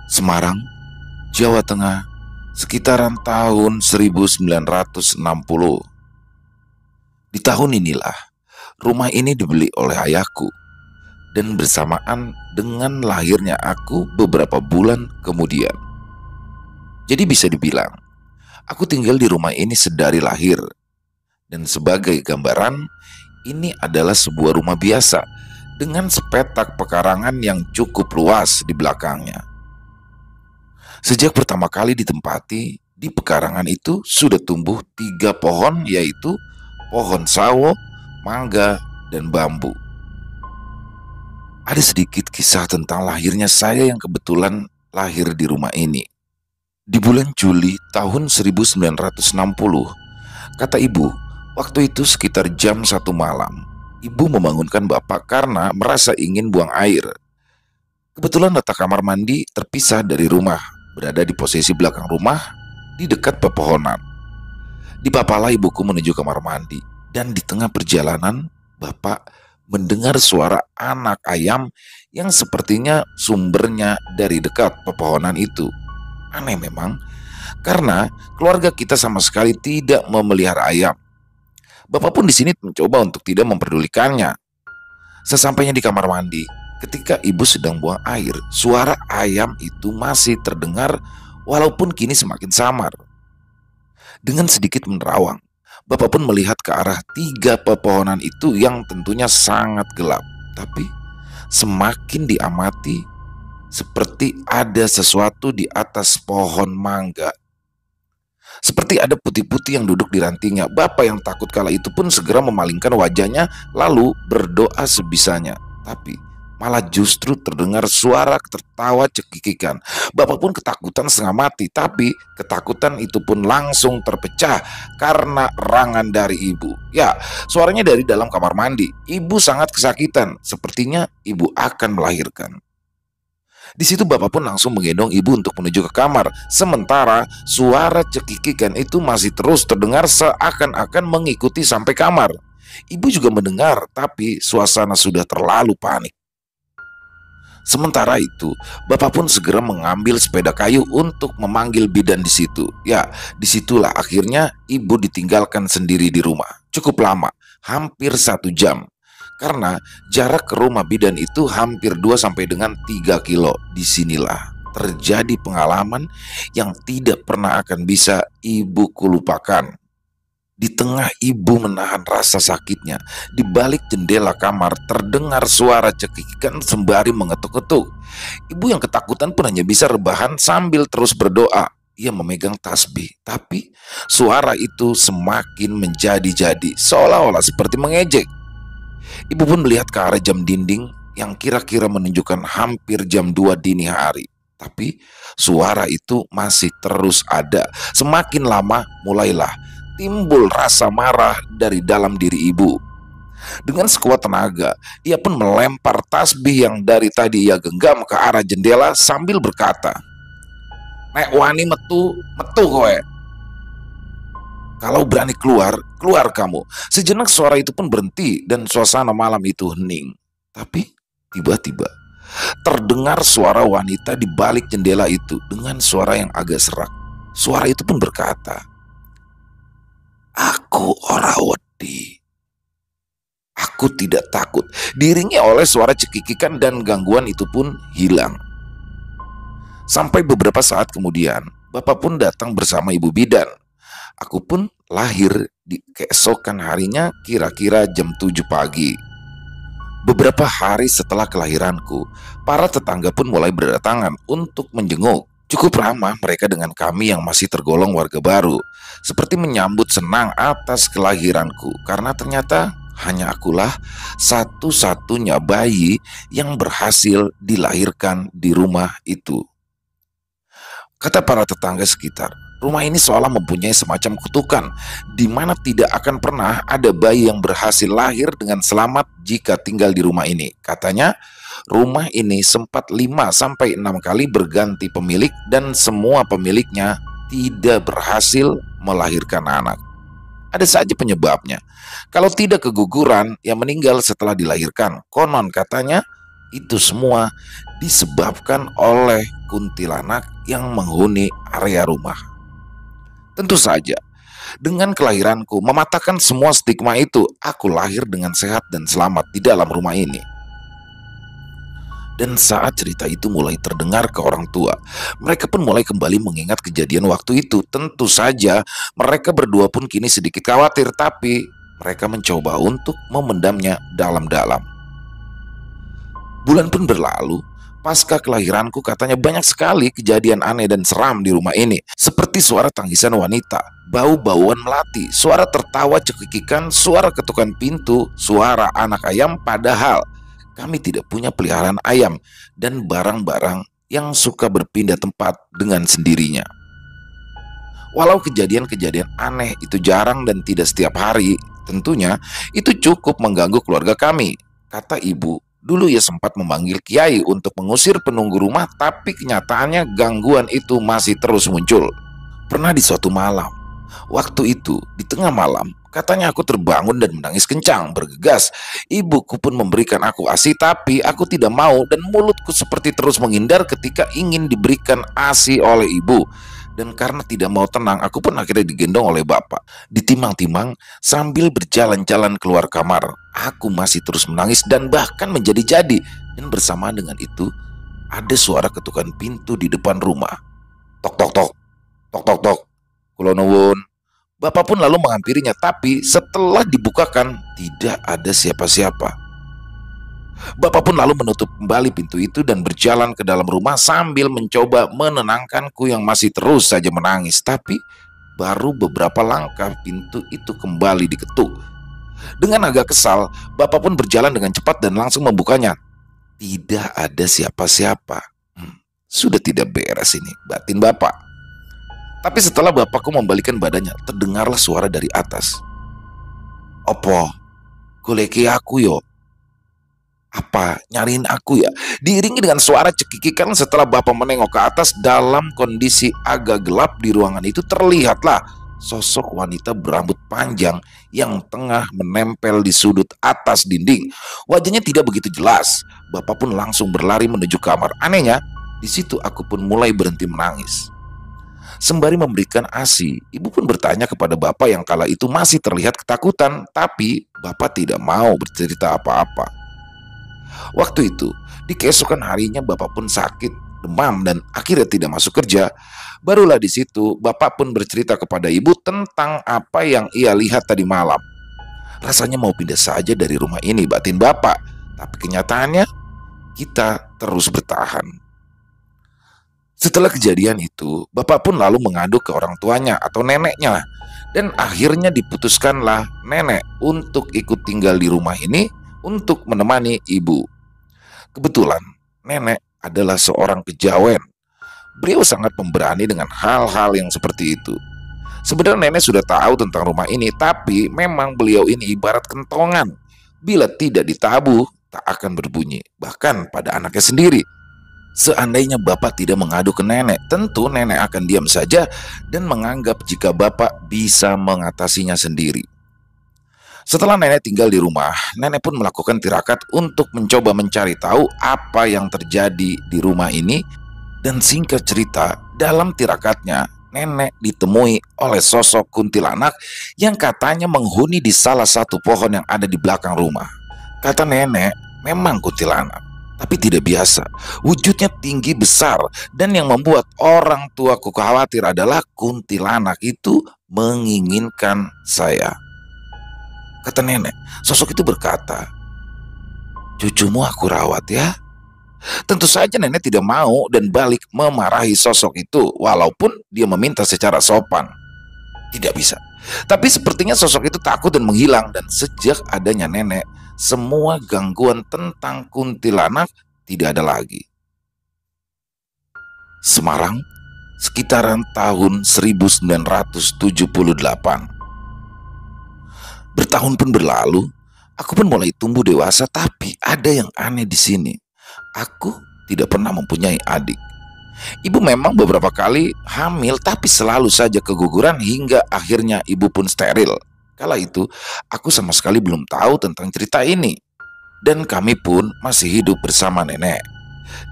Semarang, Jawa Tengah, sekitaran tahun 1960. Di tahun inilah rumah ini dibeli oleh ayahku, dan bersamaan dengan lahirnya aku beberapa bulan kemudian. Jadi bisa dibilang, aku tinggal di rumah ini sedari lahir. Dan sebagai gambaran, ini adalah sebuah rumah biasa dengan sepetak pekarangan yang cukup luas di belakangnya. Sejak pertama kali ditempati, di pekarangan itu sudah tumbuh 3 pohon, yaitu pohon sawo, mangga, dan bambu. Ada sedikit kisah tentang lahirnya saya yang kebetulan lahir di rumah ini. Di bulan Juli tahun 1960, kata ibu, waktu itu sekitar jam 1 malam, ibu membangunkan bapak karena merasa ingin buang air. Kebetulan letak kamar mandi terpisah dari rumah, berada di posisi belakang rumah, di dekat pepohonan. Dipapalah ibuku menuju kamar mandi, dan di tengah perjalanan, bapak mendengar suara anak ayam yang sepertinya sumbernya dari dekat pepohonan itu. Aneh memang, karena keluarga kita sama sekali tidak memelihara ayam. Bapak pun di sini mencoba untuk tidak memperdulikannya. Sesampainya di kamar mandi, ketika ibu sedang buang air, suara ayam itu masih terdengar walaupun kini semakin samar. Dengan sedikit menerawang, bapak pun melihat ke arah 3 pepohonan itu yang tentunya sangat gelap. Tapi semakin diamati, seperti ada sesuatu di atas pohon mangga. Seperti ada putih-putih yang duduk di rantingnya. Bapak yang takut kala itu pun segera memalingkan wajahnya lalu berdoa sebisanya. Tapi malah justru terdengar suara tertawa cekikikan. Bapak pun ketakutan setengah mati, tapi ketakutan itu pun langsung terpecah karena erangan dari ibu. Ya, suaranya dari dalam kamar mandi. Ibu sangat kesakitan, sepertinya ibu akan melahirkan. Di situ bapak pun langsung menggendong ibu untuk menuju ke kamar. Sementara suara cekikikan itu masih terus terdengar seakan-akan mengikuti sampai kamar. Ibu juga mendengar, tapi suasana sudah terlalu panik. Sementara itu, bapak pun segera mengambil sepeda kayu untuk memanggil bidan di situ. Ya, disitulah akhirnya ibu ditinggalkan sendiri di rumah. Cukup lama, hampir 1 jam. Karena jarak ke rumah bidan itu hampir 2 sampai dengan 3 kilo. Disinilah terjadi pengalaman yang tidak pernah akan bisa ibuku lupakan. Di tengah ibu menahan rasa sakitnya, di balik jendela kamar terdengar suara cekikikan sembari mengetuk-ketuk. Ibu yang ketakutan pun hanya bisa rebahan sambil terus berdoa. Ia memegang tasbih, tapi suara itu semakin menjadi-jadi, seolah-olah seperti mengejek. Ibu pun melihat ke arah jam dinding yang kira-kira menunjukkan hampir jam 2 dini hari. Tapi suara itu masih terus ada. Semakin lama mulailah timbul rasa marah dari dalam diri ibu. Dengan sekuat tenaga, ia pun melempar tasbih yang dari tadi ia genggam ke arah jendela sambil berkata, "Nek wani metu, metu kowe. Kalau berani keluar, keluar kamu." Sejenak suara itu pun berhenti dan suasana malam itu hening. Tapi tiba-tiba terdengar suara wanita di balik jendela itu dengan suara yang agak serak. Suara itu pun berkata, "Aku ora wedi. Aku tidak takut." Diiringi oleh suara cekikikan dan gangguan itu pun hilang. Sampai beberapa saat kemudian, bapak pun datang bersama ibu bidan. Aku pun lahir di keesokan harinya kira-kira jam 7 pagi. Beberapa hari setelah kelahiranku, para tetangga pun mulai berdatangan untuk menjenguk. Cukup ramah mereka dengan kami yang masih tergolong warga baru, seperti menyambut senang atas kelahiranku, karena ternyata hanya akulah satu-satunya bayi yang berhasil dilahirkan di rumah itu. Kata para tetangga sekitar, rumah ini seolah mempunyai semacam kutukan, di mana tidak akan pernah ada bayi yang berhasil lahir dengan selamat jika tinggal di rumah ini. Katanya, rumah ini sempat 5 sampai 6 kali berganti pemilik dan semua pemiliknya tidak berhasil melahirkan anak. Ada saja penyebabnya. Kalau tidak keguguran, yang meninggal setelah dilahirkan. Konon katanya Itu semua disebabkan oleh kuntilanak yang menghuni area rumah. Tentu saja, dengan kelahiranku mematahkan semua stigma itu, aku lahir dengan sehat dan selamat di dalam rumah ini. Dan saat cerita itu mulai terdengar ke orang tua, mereka pun mulai kembali mengingat kejadian waktu itu. Tentu saja mereka berdua pun kini sedikit khawatir, tapi mereka mencoba untuk memendamnya dalam-dalam. Bulan pun berlalu. Pasca kelahiranku katanya banyak sekali kejadian aneh dan seram di rumah ini. Seperti suara tangisan wanita, bau-bauan melati, suara tertawa cekikikan, suara ketukan pintu, suara anak ayam. Padahal kami tidak punya peliharaan ayam dan barang-barang yang suka berpindah tempat dengan sendirinya. Walau kejadian-kejadian aneh itu jarang dan tidak setiap hari, tentunya itu cukup mengganggu keluarga kami. Kata ibu, dulu ia sempat memanggil kiai untuk mengusir penunggu rumah, tapi kenyataannya gangguan itu masih terus muncul. Pernah di suatu malam, waktu itu di tengah malam, katanya aku terbangun dan menangis kencang, bergegas. Ibuku pun memberikan aku ASI, tapi aku tidak mau dan mulutku seperti terus menghindar ketika ingin diberikan ASI oleh ibu. Dan karena tidak mau tenang, aku pun akhirnya digendong oleh bapak. Ditimang-timang sambil berjalan-jalan keluar kamar. Aku masih terus menangis dan bahkan menjadi-jadi. Dan bersamaan dengan itu, ada suara ketukan pintu di depan rumah. Tok tok tok, tok tok tok. Kula nuwun. Bapak pun lalu menghampirinya, tapi setelah dibukakan tidak ada siapa-siapa. Bapak pun lalu menutup kembali pintu itu dan berjalan ke dalam rumah sambil mencoba menenangkanku yang masih terus saja menangis. Tapi baru beberapa langkah pintu itu kembali diketuk. Dengan agak kesal, Bapak pun berjalan dengan cepat dan langsung membukanya. Tidak ada siapa-siapa. Sudah tidak beres ini, batin Bapak. Tapi setelah bapakku membalikan badannya, terdengarlah suara dari atas. Opo, goleki aku yo. Apa, nyariin aku ya? Diiringi dengan suara cekikikan setelah bapak menengok ke atas. Dalam kondisi agak gelap di ruangan itu terlihatlah sosok wanita berambut panjang yang tengah menempel di sudut atas dinding. Wajahnya tidak begitu jelas. Bapak pun langsung berlari menuju kamar. Anehnya, di situ aku pun mulai berhenti menangis. Sembari memberikan ASI, ibu pun bertanya kepada bapak yang kala itu masih terlihat ketakutan. Tapi bapak tidak mau bercerita apa-apa. Waktu itu, di keesokan harinya bapak pun sakit, demam, dan akhirnya tidak masuk kerja. Barulah di situ bapak pun bercerita kepada ibu tentang apa yang ia lihat tadi malam. Rasanya mau pindah saja dari rumah ini, batin bapak. Tapi kenyataannya, kita terus bertahan. Setelah kejadian itu, bapak pun lalu mengadu ke orang tuanya atau neneknya. Dan akhirnya diputuskanlah nenek untuk ikut tinggal di rumah ini untuk menemani ibu. Kebetulan nenek adalah seorang kejawen. Beliau sangat pemberani dengan hal-hal yang seperti itu. Sebenarnya nenek sudah tahu tentang rumah ini, tapi memang beliau ini ibarat kentongan. Bila tidak ditabuh, tak akan berbunyi, bahkan pada anaknya sendiri. Seandainya bapak tidak mengadu ke nenek, tentu nenek akan diam saja dan menganggap jika bapak bisa mengatasinya sendiri. Setelah nenek tinggal di rumah, nenek pun melakukan tirakat untuk mencoba mencari tahu apa yang terjadi di rumah ini. Dan singkat cerita, dalam tirakatnya, nenek ditemui oleh sosok kuntilanak yang katanya menghuni di salah satu pohon yang ada di belakang rumah. Kata nenek, memang kuntilanak, tapi tidak biasa. Wujudnya tinggi besar, dan yang membuat orang tuaku khawatir adalah kuntilanak itu menginginkan saya. Kata nenek, sosok itu berkata, cucumu aku rawat ya. Tentu saja nenek tidak mau dan balik memarahi sosok itu, walaupun dia meminta secara sopan. Tidak bisa. Tapi sepertinya sosok itu takut dan menghilang. Dan sejak adanya nenek, semua gangguan tentang kuntilanak tidak ada lagi. Semarang, sekitaran tahun 1978. Bertahun pun berlalu, aku pun mulai tumbuh dewasa, tapi ada yang aneh di sini. Aku tidak pernah mempunyai adik. Ibu memang beberapa kali hamil, tapi selalu saja keguguran hingga akhirnya ibu pun steril. Kala itu, aku sama sekali belum tahu tentang cerita ini. dan kami pun masih hidup bersama nenek.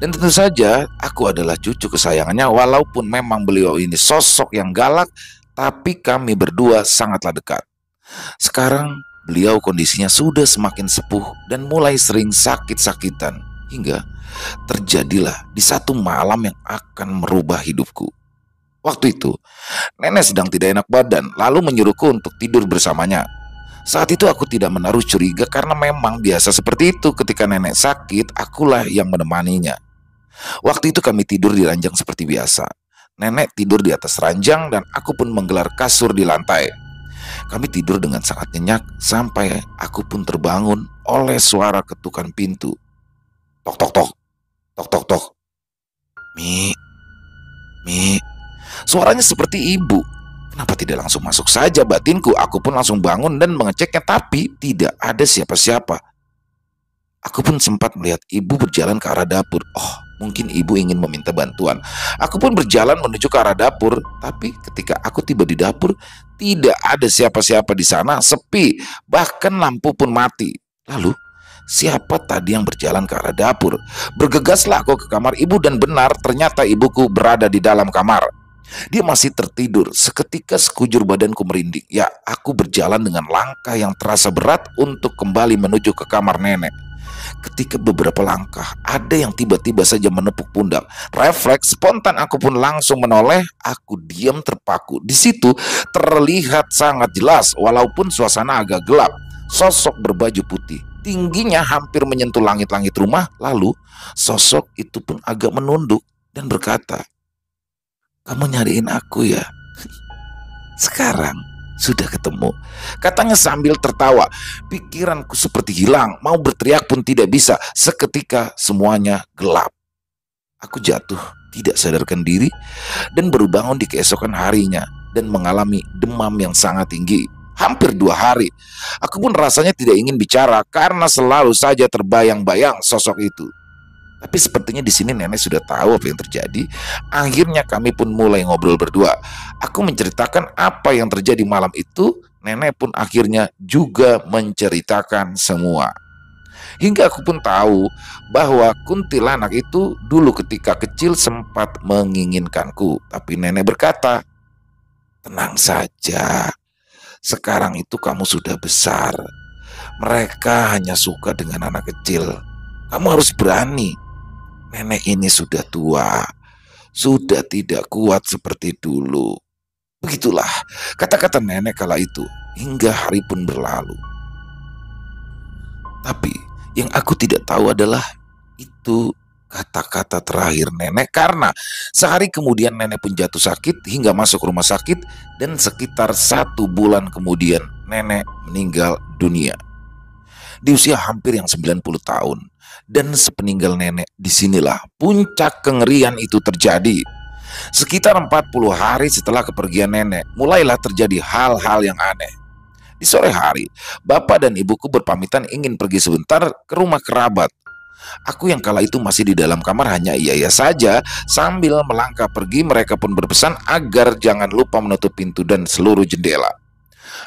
Dan tentu saja aku adalah cucu kesayangannya, walaupun memang beliau ini sosok yang galak, tapi kami berdua sangatlah dekat. Sekarang beliau kondisinya sudah semakin sepuh dan mulai sering sakit-sakitan, hingga terjadilah di satu malam yang akan merubah hidupku. Waktu itu, nenek sedang tidak enak badan, lalu menyuruhku untuk tidur bersamanya. Saat itu aku tidak menaruh curiga karena memang biasa seperti itu, ketika nenek sakit, akulah yang menemaninya. Waktu itu kami tidur di ranjang seperti biasa. Nenek tidur di atas ranjang dan aku pun menggelar kasur di lantai. Kami tidur dengan sangat nyenyak sampai aku pun terbangun oleh suara ketukan pintu. Tok tok tok, tok tok tok. Mi, Mi. Suaranya seperti ibu. Kenapa tidak langsung masuk saja, batinku? Aku pun langsung bangun dan mengeceknya, tapi tidak ada siapa-siapa. Aku pun sempat melihat ibu berjalan ke arah dapur. Oh, mungkin ibu ingin meminta bantuan. Aku pun berjalan menuju ke arah dapur, tapi ketika aku tiba di dapur, tidak ada siapa-siapa di sana, sepi, bahkan lampu pun mati. Lalu, siapa tadi yang berjalan ke arah dapur? Bergegaslah aku ke kamar ibu dan benar, ternyata ibuku berada di dalam kamar. Dia masih tertidur. Seketika sekujur badanku merinding. Ya, aku berjalan dengan langkah yang terasa berat untuk kembali menuju ke kamar nenek. Ketika beberapa langkah, ada yang tiba-tiba saja menepuk pundak. Refleks spontan aku pun langsung menoleh. Aku diam terpaku. Di situ terlihat sangat jelas, walaupun suasana agak gelap, sosok berbaju putih. Tingginya hampir menyentuh langit-langit rumah. Lalu sosok itu pun agak menunduk dan berkata, "Kamu nyariin aku ya? Sekarang sudah ketemu," katanya sambil tertawa. Pikiranku seperti hilang, mau berteriak pun tidak bisa. Seketika semuanya gelap. Aku jatuh, tidak sadarkan diri, dan baru bangun di keesokan harinya dan mengalami demam yang sangat tinggi. Hampir 2 hari. Aku pun rasanya tidak ingin bicara karena selalu saja terbayang-bayang sosok itu. Tapi sepertinya di sini nenek sudah tahu apa yang terjadi. Akhirnya kami pun mulai ngobrol berdua. Aku menceritakan apa yang terjadi malam itu. Nenek pun akhirnya juga menceritakan semua. Hingga aku pun tahu bahwa kuntilanak itu dulu ketika kecil sempat menginginkanku. Tapi nenek berkata, "Tenang saja, sekarang itu kamu sudah besar. Mereka hanya suka dengan anak kecil. Kamu harus berani. Nenek ini sudah tua, sudah tidak kuat seperti dulu." Begitulah kata-kata nenek kala itu, hingga hari pun berlalu. Tapi yang aku tidak tahu adalah itu kata-kata terakhir nenek, karena sehari kemudian nenek pun jatuh sakit hingga masuk rumah sakit, dan sekitar 1 bulan kemudian nenek meninggal dunia di usia hampir yang 90 tahun. Dan sepeninggal nenek, disinilah puncak kengerian itu terjadi. Sekitar 40 hari setelah kepergian nenek, mulailah terjadi hal-hal yang aneh. Di sore hari, bapak dan ibuku berpamitan ingin pergi sebentar ke rumah kerabat. Aku yang kala itu masih di dalam kamar hanya iya-iya saja. Sambil melangkah pergi, mereka pun berpesan agar jangan lupa menutup pintu dan seluruh jendela.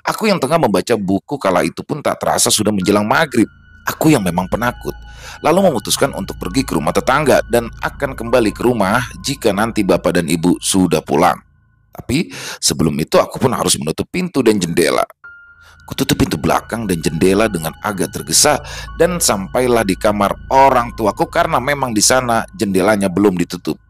Aku yang tengah membaca buku kala itu pun tak terasa sudah menjelang maghrib. Aku yang memang penakut, lalu memutuskan untuk pergi ke rumah tetangga dan akan kembali ke rumah jika nanti bapak dan ibu sudah pulang. Tapi sebelum itu aku pun harus menutup pintu dan jendela. Kututup pintu belakang dan jendela dengan agak tergesa dan sampailah di kamar orang tuaku karena memang di sana jendelanya belum ditutup.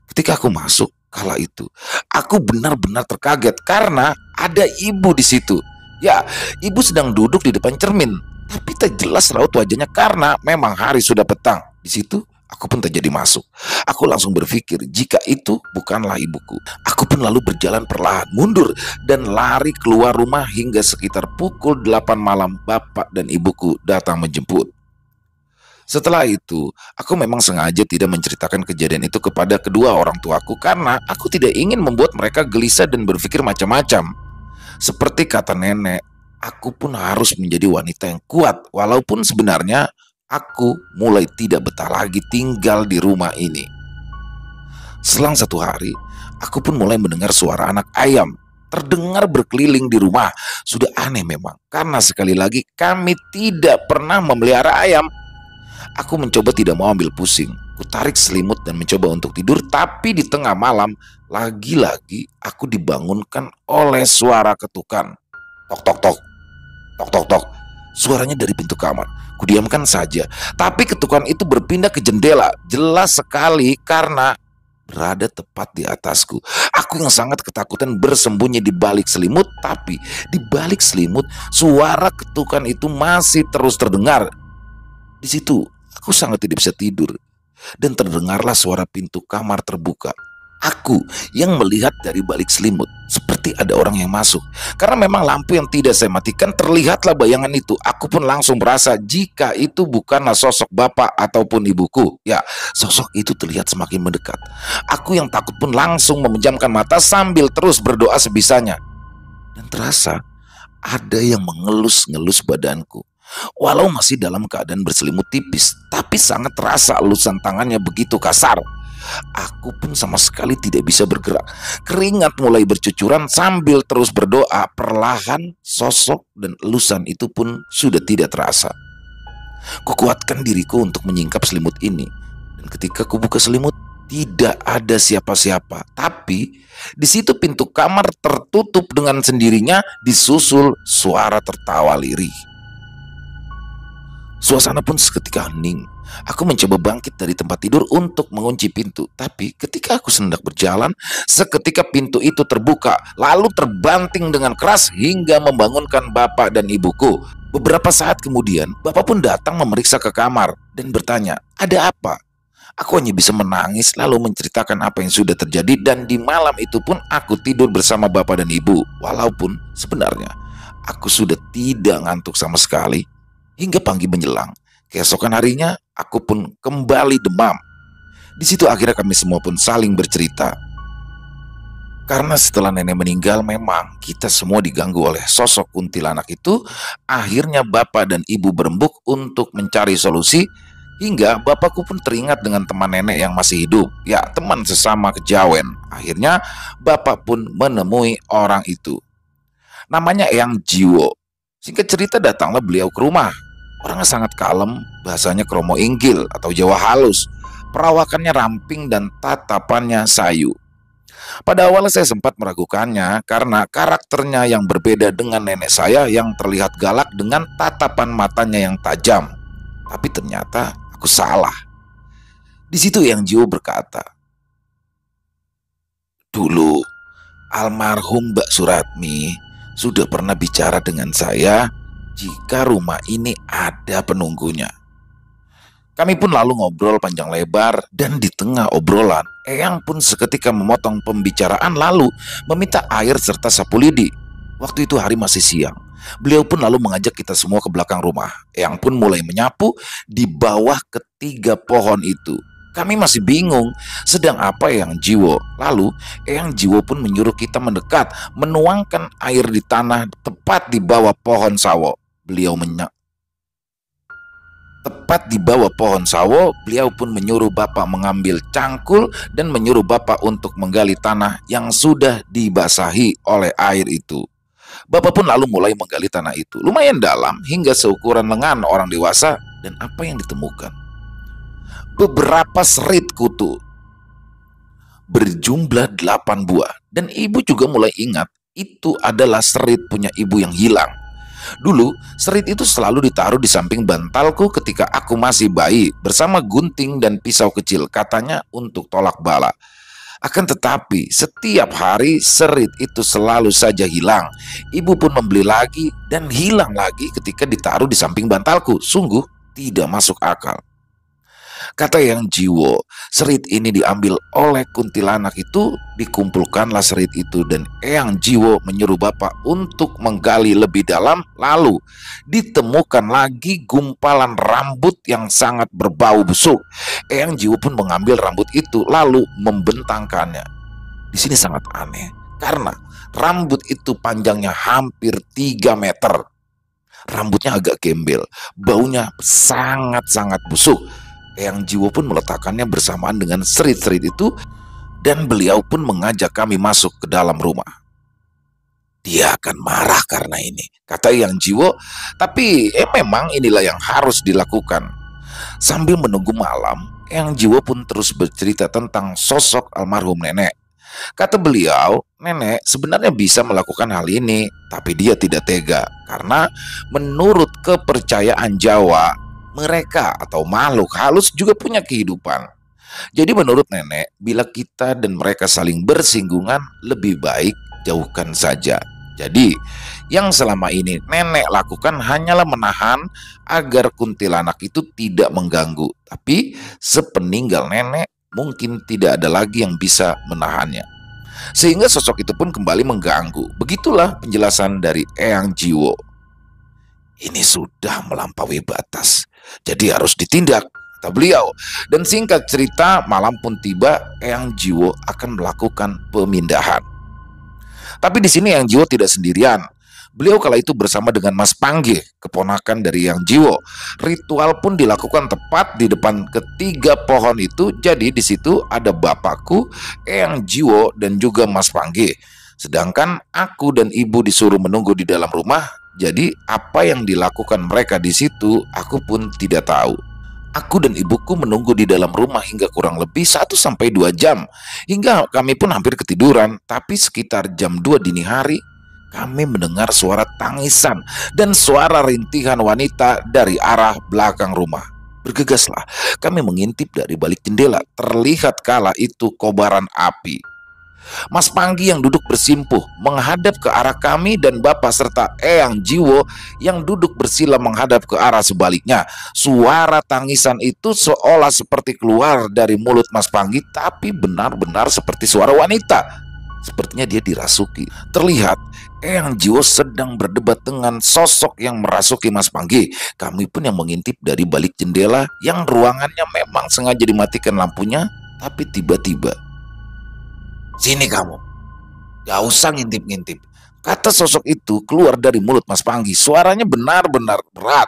Ketika aku masuk kala itu, aku benar-benar terkaget karena ada ibu di situ. Ya, ibu sedang duduk di depan cermin, tapi tak jelas raut wajahnya karena memang hari sudah petang. Di situ aku pun tak jadi masuk. Aku langsung berpikir jika itu bukanlah ibuku. Aku pun lalu berjalan perlahan mundur dan lari keluar rumah hingga sekitar pukul 8 malam bapak dan ibuku datang menjemput. Setelah itu, aku memang sengaja tidak menceritakan kejadian itu kepada kedua orang tuaku karena aku tidak ingin membuat mereka gelisah dan berpikir macam-macam. Seperti kata nenek, aku pun harus menjadi wanita yang kuat, walaupun sebenarnya aku mulai tidak betah lagi tinggal di rumah ini. Selang 1 hari, aku pun mulai mendengar suara anak ayam. terdengar berkeliling di rumah. Sudah aneh memang, karena sekali lagi kami tidak pernah memelihara ayam. Aku mencoba tidak mau ambil pusing. Ku tarik selimut dan mencoba untuk tidur, tapi di tengah malam lagi-lagi aku dibangunkan oleh suara ketukan. Tok tok tok, tok tok tok. Suaranya dari pintu kamar. Kudiamkan saja, tapi ketukan itu berpindah ke jendela. Jelas sekali karena berada tepat di atasku. Aku yang sangat ketakutan bersembunyi di balik selimut, tapi di balik selimut suara ketukan itu masih terus terdengar. Di situ aku sangat tidak bisa tidur dan terdengarlah suara pintu kamar terbuka. Aku yang melihat dari balik selimut seperti ada orang yang masuk. Karena memang lampu yang tidak saya matikan, terlihatlah bayangan itu. Aku pun langsung merasa jika itu bukanlah sosok bapak ataupun ibuku. Ya, sosok itu terlihat semakin mendekat. Aku yang takut pun langsung memejamkan mata sambil terus berdoa sebisanya. Dan terasa ada yang mengelus-ngelus badanku. Walau masih dalam keadaan berselimut tipis, tapi sangat terasa elusan tangannya begitu kasar. Aku pun sama sekali tidak bisa bergerak. Keringat mulai bercucuran sambil terus berdoa. Perlahan sosok dan elusan itu pun sudah tidak terasa. Kukuatkan diriku untuk menyingkap selimut ini. Dan ketika ku buka selimut, tidak ada siapa-siapa. Tapi di situ pintu kamar tertutup dengan sendirinya, disusul suara tertawa lirih. Suasana pun seketika hening. Aku mencoba bangkit dari tempat tidur untuk mengunci pintu. Tapi ketika aku hendak berjalan, seketika pintu itu terbuka, lalu terbanting dengan keras hingga membangunkan bapak dan ibuku. Beberapa saat kemudian, bapak pun datang memeriksa ke kamar dan bertanya, "Ada apa?" Aku hanya bisa menangis lalu menceritakan apa yang sudah terjadi, dan di malam itu pun aku tidur bersama bapak dan ibu. Walaupun sebenarnya aku sudah tidak ngantuk sama sekali. Hingga pagi menjelang, keesokan harinya aku pun kembali demam. Di situ akhirnya kami semua pun saling bercerita. Karena setelah nenek meninggal memang kita semua diganggu oleh sosok kuntilanak itu. Akhirnya bapak dan ibu berembuk untuk mencari solusi. Hingga bapakku pun teringat dengan teman nenek yang masih hidup. Ya, teman sesama kejawen. Akhirnya bapak pun menemui orang itu. Namanya Eyang Jiwo. Singkat cerita, datanglah beliau ke rumah. Orangnya sangat kalem, bahasanya kromo inggil atau Jawa halus. Perawakannya ramping dan tatapannya sayu. Pada awalnya saya sempat meragukannya karena karakternya yang berbeda dengan nenek saya yang terlihat galak dengan tatapan matanya yang tajam. Tapi ternyata aku salah. Di situ Eyang Jiwo berkata, "Dulu almarhum Mbak Suratmi sudah pernah bicara dengan saya jika rumah ini ada penunggunya." Kami pun lalu ngobrol panjang lebar, dan di tengah obrolan Eyang pun seketika memotong pembicaraan lalu meminta air serta sapu lidi. Waktu itu hari masih siang. Beliau pun lalu mengajak kita semua ke belakang rumah. Eyang pun mulai menyapu di bawah ketiga pohon itu. Kami masih bingung sedang apa Eyang Jiwo. Lalu Eyang Jiwo pun menyuruh kita mendekat, menuangkan air di tanah tepat di bawah pohon sawo. Tepat di bawah pohon sawo, beliau pun menyuruh bapak mengambil cangkul dan menyuruh bapak untuk menggali tanah yang sudah dibasahi oleh air itu. Bapak pun lalu mulai menggali tanah itu. Lumayan dalam hingga seukuran lengan orang dewasa, dan apa yang ditemukan? Beberapa serit kutu berjumlah 8 buah. Dan ibu juga mulai ingat itu adalah serit punya ibu yang hilang. Dulu serit itu selalu ditaruh di samping bantalku ketika aku masih bayi bersama gunting dan pisau kecil, katanya untuk tolak bala. Akan tetapi setiap hari serit itu selalu saja hilang. Ibu pun membeli lagi dan hilang lagi ketika ditaruh di samping bantalku. Sungguh tidak masuk akal. Kata Eyang Jiwo, serit ini diambil oleh kuntilanak itu. Dikumpulkanlah serit itu dan Eyang Jiwo menyuruh bapak untuk menggali lebih dalam. Lalu ditemukan lagi gumpalan rambut yang sangat berbau busuk. Eyang Jiwo pun mengambil rambut itu lalu membentangkannya. Di sini sangat aneh karena rambut itu panjangnya hampir 3 meter. Rambutnya agak gembel, baunya sangat-sangat busuk. Eyang Jiwo pun meletakkannya bersamaan dengan serit-serit itu, dan beliau pun mengajak kami masuk ke dalam rumah. Dia akan marah karena ini, kata Eyang Jiwo. Tapi memang inilah yang harus dilakukan. Sambil menunggu malam, Eyang Jiwo pun terus bercerita tentang sosok almarhum nenek. Kata beliau, nenek sebenarnya bisa melakukan hal ini, tapi dia tidak tega karena menurut kepercayaan Jawa, mereka atau makhluk halus juga punya kehidupan. Jadi menurut nenek, bila kita dan mereka saling bersinggungan, lebih baik jauhkan saja. Jadi, yang selama ini nenek lakukan hanyalah menahan agar kuntilanak itu tidak mengganggu. Tapi sepeninggal nenek, mungkin tidak ada lagi yang bisa menahannya. Sehingga sosok itu pun kembali mengganggu. Begitulah penjelasan dari Eyang Jiwo. Ini sudah melampaui batas, jadi harus ditindak, kata beliau. Dan singkat cerita, malam pun tiba, Eyang Jiwo akan melakukan pemindahan. Tapi di sini Eyang Jiwo tidak sendirian. Beliau kala itu bersama dengan Mas Pangge, keponakan dari Eyang Jiwo. Ritual pun dilakukan tepat di depan ketiga pohon itu. Jadi di situ ada bapakku, Eyang Jiwo, dan juga Mas Pangge. Sedangkan aku dan ibu disuruh menunggu di dalam rumah. Jadi apa yang dilakukan mereka di situ aku pun tidak tahu. Aku dan ibuku menunggu di dalam rumah hingga kurang lebih 1 sampai 2 jam. Hingga kami pun hampir ketiduran. Tapi sekitar jam 2 dini hari, kami mendengar suara tangisan dan suara rintihan wanita dari arah belakang rumah. Bergegaslah kami mengintip dari balik jendela. Terlihat kala itu kobaran api. Mas Panggi yang duduk bersimpuh menghadap ke arah kami, dan bapak serta Eyang Jiwo yang duduk bersila menghadap ke arah sebaliknya. Suara tangisan itu seolah seperti keluar dari mulut Mas Panggi, tapi benar-benar seperti suara wanita. Sepertinya dia dirasuki. Terlihat Eyang Jiwo sedang berdebat dengan sosok yang merasuki Mas Panggi. Kami pun yang mengintip dari balik jendela yang ruangannya memang sengaja dimatikan lampunya. Tapi tiba-tiba, "Sini kamu, gak usah ngintip-ngintip," kata sosok itu keluar dari mulut Mas Panggi. Suaranya benar-benar berat.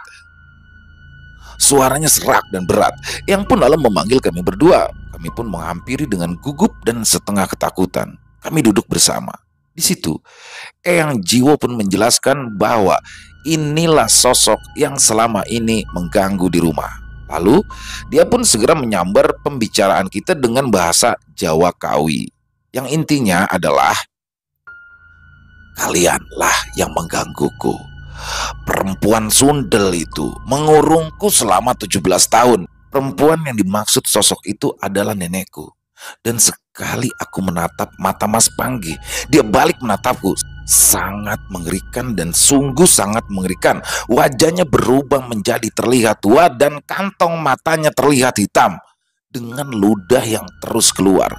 Suaranya serak dan berat. Yang pun lalu memanggil kami berdua. Kami pun menghampiri dengan gugup dan setengah ketakutan. Kami duduk bersama. Di situ, Eyang Jiwo pun menjelaskan bahwa inilah sosok yang selama ini mengganggu di rumah. Lalu, dia pun segera menyambar pembicaraan kita dengan bahasa Jawa Kawi. Yang intinya adalah, "Kalianlah yang menggangguku. Perempuan sundel itu mengurungku selama 17 tahun. Perempuan yang dimaksud sosok itu adalah nenekku. Dan sekali aku menatap mata Mas Panggi, dia balik menatapku. Sangat mengerikan dan sungguh sangat mengerikan. Wajahnya berubah menjadi terlihat tua dan kantong matanya terlihat hitam dengan ludah yang terus keluar.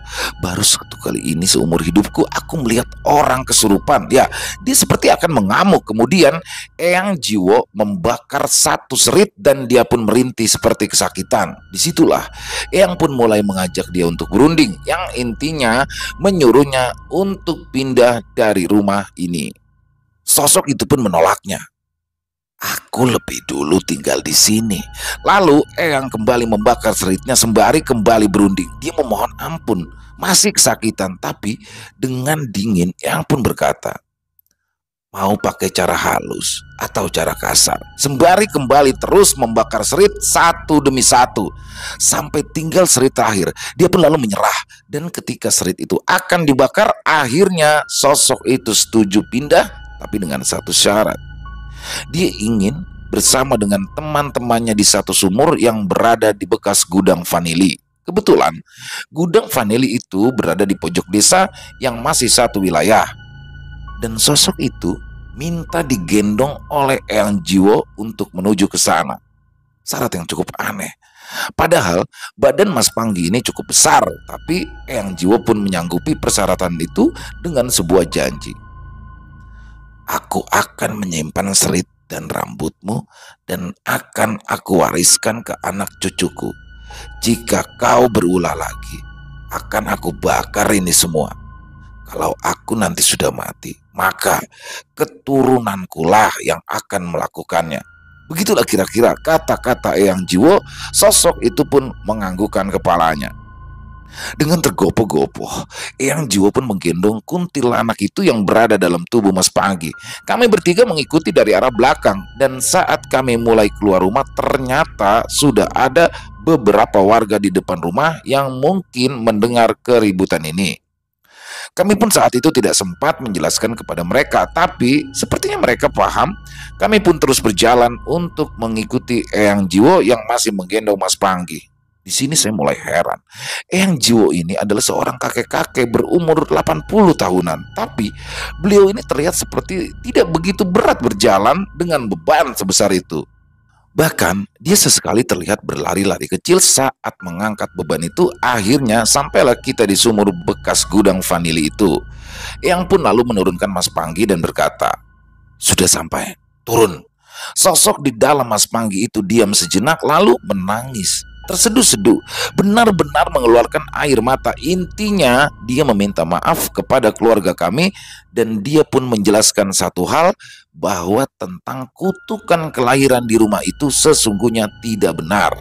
Baru satu kali ini seumur hidupku aku melihat orang kesurupan. Ya, dia seperti akan mengamuk." Kemudian Eyang Jiwo membakar satu serit dan dia pun merintih seperti kesakitan. Disitulah Eyang pun mulai mengajak dia untuk berunding, yang intinya menyuruhnya untuk pindah dari rumah ini. Sosok itu pun menolaknya. "Aku lebih dulu tinggal di sini." Lalu Eyang kembali membakar seritnya sembari kembali berunding. Dia memohon ampun, masih kesakitan, tapi dengan dingin Eyang pun berkata, "Mau pakai cara halus atau cara kasar?" Sembari kembali terus membakar serit satu demi satu sampai tinggal serit terakhir. Dia pun lalu menyerah. Dan ketika serit itu akan dibakar, akhirnya sosok itu setuju pindah, tapi dengan satu syarat. Dia ingin bersama dengan teman-temannya di satu sumur yang berada di bekas gudang vanili. Kebetulan gudang vanili itu berada di pojok desa yang masih satu wilayah. Dan sosok itu minta digendong oleh Eyang Jiwo untuk menuju ke sana. Syarat yang cukup aneh. Padahal badan Mas Panggi ini cukup besar, tapi Eyang Jiwo pun menyanggupi persyaratan itu dengan sebuah janji. "Aku akan menyimpan serit dan rambutmu dan akan aku wariskan ke anak cucuku. Jika kau berulah lagi, akan aku bakar ini semua. Kalau aku nanti sudah mati, maka keturunankulah yang akan melakukannya." Begitulah kira-kira kata-kata Eyang Jiwo. Sosok itu pun menganggukkan kepalanya. Dengan tergopoh-gopoh, Eyang Jiwo pun menggendong kuntilanak itu yang berada dalam tubuh Mas Panggi. Kami bertiga mengikuti dari arah belakang, dan saat kami mulai keluar rumah, ternyata sudah ada beberapa warga di depan rumah yang mungkin mendengar keributan ini. Kami pun saat itu tidak sempat menjelaskan kepada mereka, tapi sepertinya mereka paham. Kami pun terus berjalan untuk mengikuti Eyang Jiwo yang masih menggendong Mas Panggi. Di sini saya mulai heran. Eyang Jiwo ini adalah seorang kakek-kakek berumur 80 tahunan, tapi beliau ini terlihat seperti tidak begitu berat berjalan dengan beban sebesar itu. Bahkan dia sesekali terlihat berlari-lari kecil saat mengangkat beban itu. Akhirnya sampailah kita di sumur bekas gudang vanili itu. Eyang pun lalu menurunkan Mas Panggi dan berkata, "Sudah sampai, turun." Sosok di dalam Mas Panggi itu diam sejenak lalu menangis terseduh-seduh, benar-benar mengeluarkan air mata. Intinya dia meminta maaf kepada keluarga kami, dan dia pun menjelaskan satu hal, bahwa tentang kutukan kelahiran di rumah itu sesungguhnya tidak benar.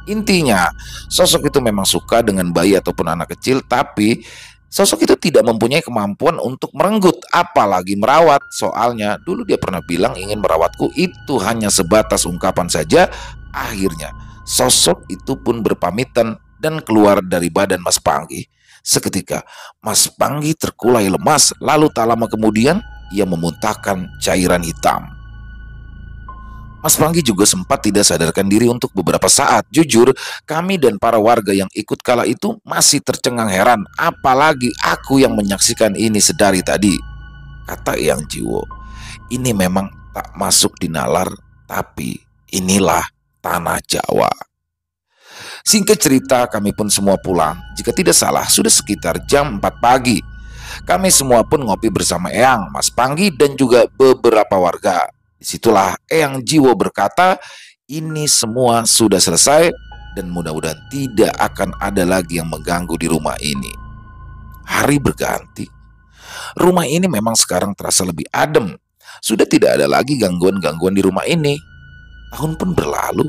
Intinya sosok itu memang suka dengan bayi ataupun anak kecil, tapi sosok itu tidak mempunyai kemampuan untuk merenggut, apalagi merawat. Soalnya dulu dia pernah bilang ingin merawatku, itu hanya sebatas ungkapan saja. Akhirnya sosok itu pun berpamitan dan keluar dari badan Mas Panggi. Seketika Mas Panggi terkulai lemas, lalu tak lama kemudian ia memuntahkan cairan hitam. Mas Panggi juga sempat tidak sadarkan diri untuk beberapa saat. Jujur, kami dan para warga yang ikut kala itu masih tercengang heran, apalagi aku yang menyaksikan ini sedari tadi. Kata Eyang Jiwo, "Ini memang tak masuk di nalar, tapi inilah tanah Jawa." Singkat cerita, kami pun semua pulang. Jika tidak salah, sudah sekitar jam 4 pagi. Kami semua pun ngopi bersama Eyang, Mas Panggi, dan juga beberapa warga. Disitulah Eyang Jiwo berkata, "Ini semua sudah selesai dan mudah-mudahan tidak akan ada lagi yang mengganggu di rumah ini." Hari berganti. Rumah ini memang sekarang terasa lebih adem. Sudah tidak ada lagi gangguan-gangguan di rumah ini. Tahun pun berlalu.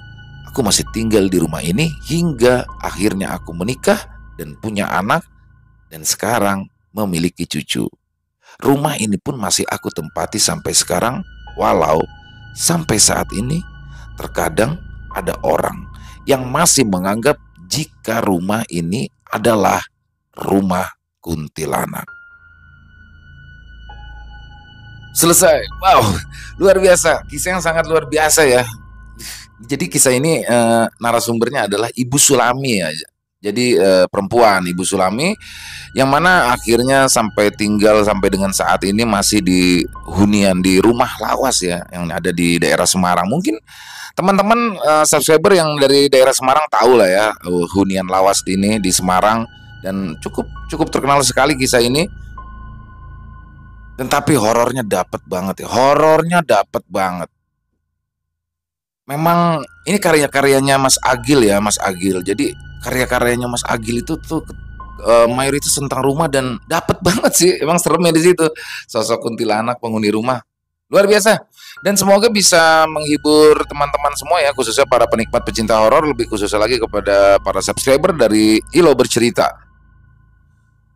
Aku masih tinggal di rumah ini hingga akhirnya aku menikah dan punya anak, dan sekarang memiliki cucu. Rumah ini pun masih aku tempati sampai sekarang, walau sampai saat ini terkadang ada orang yang masih menganggap jika rumah ini adalah rumah kuntilanak. Selesai. Wow, luar biasa. Kisah yang sangat luar biasa ya. Jadi kisah ini narasumbernya adalah Ibu Sulami ya. Jadi perempuan, Ibu Sulami, yang mana akhirnya sampai tinggal sampai dengan saat ini masih di hunian di rumah lawas ya, yang ada di daerah Semarang. Mungkin teman-teman subscriber yang dari daerah Semarang tahu lah ya, hunian lawas ini di Semarang, dan cukup terkenal sekali kisah ini. Dan tapi horornya dapat banget ya, horornya dapat banget. Memang ini karya-karyanya Mas Agil ya, Mas Agil. Jadi karya-karyanya Mas Agil itu tuh mayoritas tentang rumah, dan dapat banget sih. Emang seremnya di situ. Sosok kuntilanak penghuni rumah. Luar biasa. Dan semoga bisa menghibur teman-teman semua ya, khususnya para penikmat pecinta horor, lebih khususnya lagi kepada para subscriber dari Ilo Bercerita.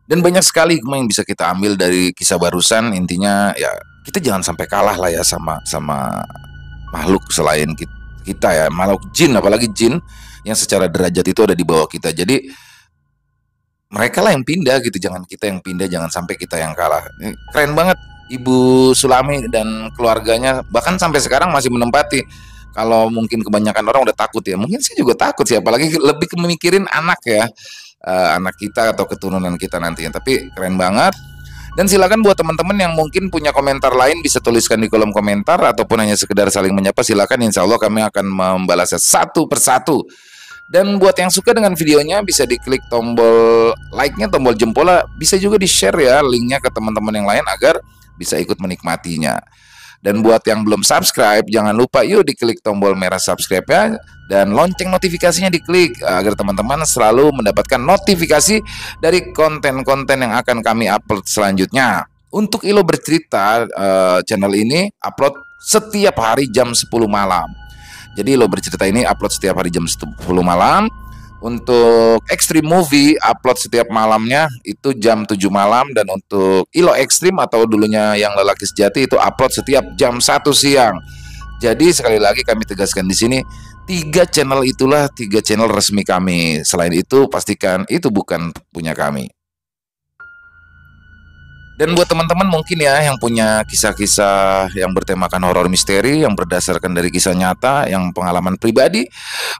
Dan banyak sekali yang bisa kita ambil dari kisah barusan. Intinya ya, kita jangan sampai kalah lah ya sama makhluk selain kita ya, makhluk jin, apalagi jin yang secara derajat itu ada di bawah kita. Jadi mereka lah yang pindah gitu, jangan kita yang pindah, jangan sampai kita yang kalah. Ini keren banget Ibu Sulami dan keluarganya, bahkan sampai sekarang masih menempati. Kalau mungkin kebanyakan orang udah takut ya, mungkin saya juga takut sih, apalagi lebih memikirin anak ya, anak kita atau keturunan kita nantinya. Tapi keren banget. Dan silakan buat teman-teman yang mungkin punya komentar lain, bisa tuliskan di kolom komentar, ataupun hanya sekedar saling menyapa, silakan. Insya Allah kami akan membalasnya satu persatu. Dan buat yang suka dengan videonya, bisa diklik tombol like-nya, tombol jempolnya, bisa juga di-share ya linknya ke teman-teman yang lain agar bisa ikut menikmatinya. Dan buat yang belum subscribe, jangan lupa yuk diklik tombol merah subscribe-nya, dan lonceng notifikasinya diklik agar teman-teman selalu mendapatkan notifikasi dari konten-konten yang akan kami upload selanjutnya. Untuk Ilo Bercerita, channel ini upload setiap hari jam 10 malam. Jadi Ilo Bercerita ini upload setiap hari jam 10 malam. Untuk Extreme Movie upload setiap malamnya itu jam 7 malam, dan untuk Ilo Extreme atau dulunya Yang Lelaki Sejati itu upload setiap jam 1 siang. Jadi sekali lagi kami tegaskan di sini, 3 channel itulah 3 channel resmi kami. Selain itu pastikan itu bukan punya kami. Dan buat teman-teman mungkin ya yang punya kisah-kisah yang bertemakan horor misteri yang berdasarkan dari kisah nyata, yang pengalaman pribadi,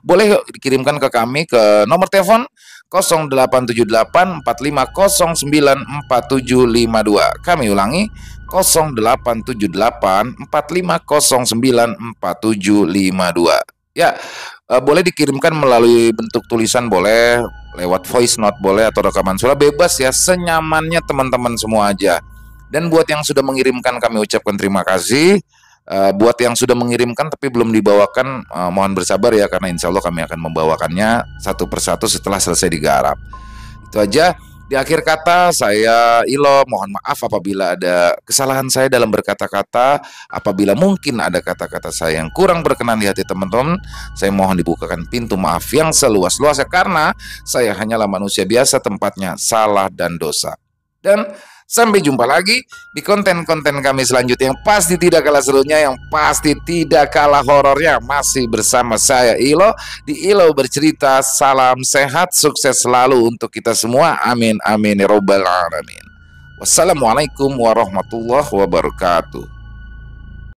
boleh dikirimkan ke kami ke nomor telepon 087845094752. Kami ulangi 087845094752. Ya, boleh dikirimkan melalui bentuk tulisan, boleh lewat voice note, boleh, atau rekaman suara, bebas ya, senyamannya teman-teman semua aja. Dan buat yang sudah mengirimkan kami ucapkan terima kasih. Buat yang sudah mengirimkan tapi belum dibawakan, mohon bersabar ya, karena insya Allah kami akan membawakannya satu persatu setelah selesai digarap. Itu aja. Di akhir kata, saya Ilo mohon maaf apabila ada kesalahan saya dalam berkata-kata. Apabila mungkin ada kata-kata saya yang kurang berkenan di hati teman-teman, saya mohon dibukakan pintu maaf yang seluas-luasnya, karena saya hanyalah manusia biasa, tempatnya salah dan dosa. Dan sampai jumpa lagi di konten-konten kami selanjutnya yang pasti tidak kalah serunya, yang pasti tidak kalah horornya. Masih bersama saya Ilo di Ilo Bercerita. Salam sehat, sukses selalu untuk kita semua. Amin amin ya robbal alamin. Wassalamualaikum warahmatullahi wabarakatuh.